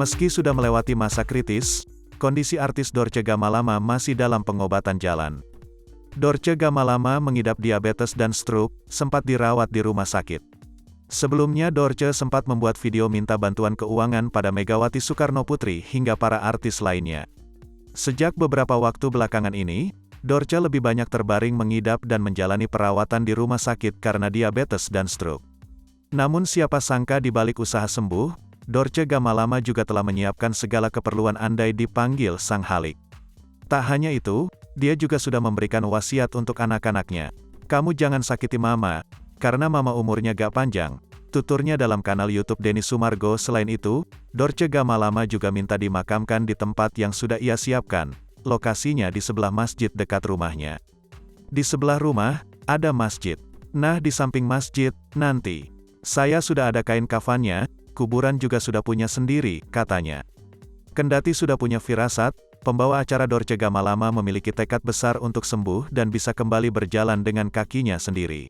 Meski sudah melewati masa kritis, kondisi artis Dorce Gamalama masih dalam pengobatan jalan. Dorce Gamalama mengidap diabetes dan stroke, sempat dirawat di rumah sakit. Sebelumnya Dorce sempat membuat video minta bantuan keuangan pada Megawati Soekarnoputri hingga para artis lainnya. Sejak beberapa waktu belakangan ini, Dorce lebih banyak terbaring mengidap dan menjalani perawatan di rumah sakit karena diabetes dan stroke. Namun siapa sangka di balik usaha sembuh, Dorce Gamalama juga telah menyiapkan segala keperluan andai dipanggil Sang Halik. Tak hanya itu, dia juga sudah memberikan wasiat untuk anak-anaknya. "Kamu jangan sakiti mama, karena mama umurnya gak panjang," tuturnya dalam kanal YouTube Denny Sumargo. Selain itu, Dorce Gamalama juga minta dimakamkan di tempat yang sudah ia siapkan. Lokasinya di sebelah masjid dekat rumahnya. Di sebelah rumah, ada masjid. Nah, di samping masjid, nanti. Saya sudah ada kain kafannya, kuburan juga sudah punya sendiri, katanya. Kendati sudah punya firasat, pembawa acara Dorce Gamalama memiliki tekad besar untuk sembuh dan bisa kembali berjalan dengan kakinya sendiri.